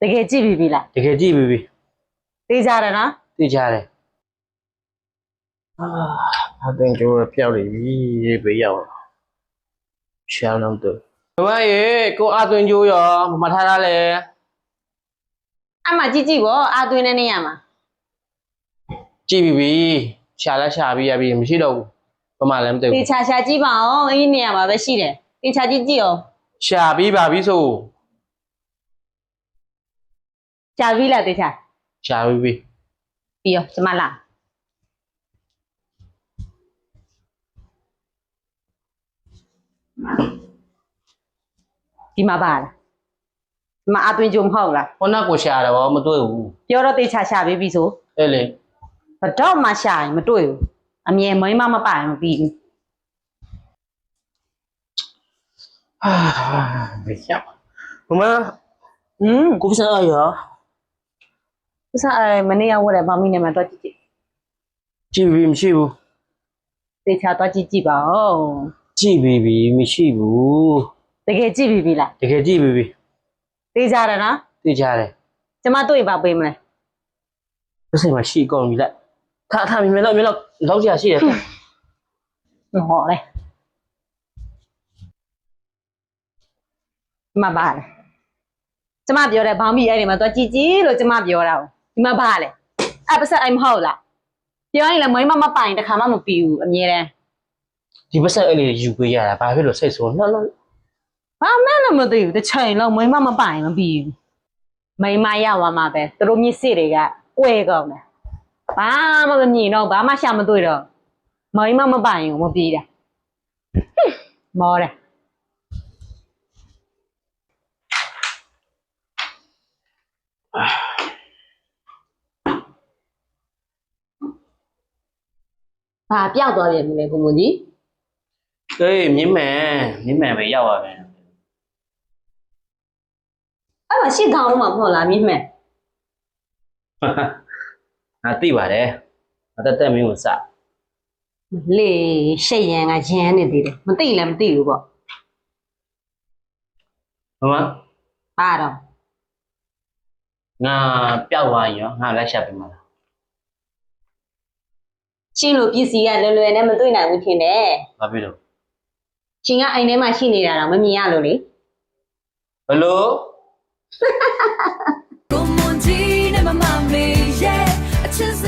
တကယ်ကြည့်ပြီလား တကယ်ကြည့်ပြီ သိကြတယ်နော် သိကြတယ်အသွင်ကျိုးပြောက်နေပြီဘေးရောက်ရှောင်းတော့တော့မမရေကိုအသွင်ကျိုးရောမထားထားလဲ အမှကြည့်ကြည့်ပေါ့အာသွင်းတဲ့နေရာမှာ ကြည့်ပြီရှာလဲရှာပြီးရပြီမရှိတော့ဘူးဘာမှလည်းမသိ တေ ဘူး ချာချာကြည့်ပါအောင်အဲ့ဒီနေရာမှာပဲရှိတယ်တေချာကြည့်ကြည့်အောင် ရှာပြီးပါပြီဆို ကြာပြီလားတေချာ ရှာပြီးပြီ ပြီးရောကျမလာဒီမှာပါလားဒီမှာအာသွင်းကြုံမဟုတ်လား ဟိုနောက်ကိုရှာတယ်ဗောမတွေ့ဘူး ပြောတော့တေချာရှာပြီးပြီဆို အဲ့လေ ဘတော့မှရှာရင်မတွေ့ဘူးအမြဲမိမမပိုင်မပြီးဘူး မရမမ ကို ကိုစားရော ဥစားမနေ့ကဝတ်တယ်ဗမီနဲ့မှတော့ကြည့်ကြည့် ကြည့်ပြီမရှိဘူး တေချာတော့ကြည့်ကြည့်ပါဦး ကြည့်ပြီမရှိဘူး တကယ်ကြည့်ပြီလား တကယ်ကြည့်ပြီ သိကြတယ်နော် သိကြတယ် ကျမတွေ့ပါပေးမလဲ ဘယ်စင်မှာရှိကုန်ပြီလားထားမြင်တော့လောက်ကြရှိတယ် ဟောလေမပါလေကျမပြောတယ်ဘောင်မီအဲ့ဒီမှာတော့ကြည်ကြည်လို့ကျမပြောတာဒီမှာပါလေအဲ့ပစက်အိမ်မဟုတ်လားပြောရင်လည်းမိမမပိုင်တခါမှမပြီးဘူးအမြဲတမ်း ဒီပတ်ဆက်အဲ့လေးယူပေးရတာဘာဖြစ်လို့စိတ်ဆိုးလှလှ ဘာမှလည်းမသိဘူးတစ်ချိန်လုံးမိမမပိုင်မပြီးဘူးမိမရောက်သွားမှာပဲသူတို့မျက်စိတွေကကွဲကုန်တယ်ဘာမှမမြင်တော့ဘာမှရှာမတွေ့တော့မိမမပိုင်ဘူးမပြီးတာမောတယ် ဘာပြောက်သွားပြန်ပြီလေကိုမကြီး အေးမြင်းမှန်ပဲရောက်ပါမယ် အဲ့မှာရှစ်ခေါင်းမှာမဟုတ်လားမြင့်မဲ့ ငါသိပါတယ်ငါတက်မင်းကိုစ လေရှက်ရန်ကရန်နေသေးတယ်မသိလည်းမသိဘူးပေါ့ မမ ပါတော့ ငါပျောက်သွားရင်ရောငါလက်ရှာပေးမှာလား ရှင်လိုပစ္စည်းကလွယ်လွယ်နဲ့မတွေ့နိုင်ဘူးထင်တယ် ဘာဖြစ်လို့ ရှင်ကအိမ်ထဲမှာရှိနေတာတော့မမြင်ရလို့လေ ဘလို့ Come on, Gina, my mommy, yeah. I just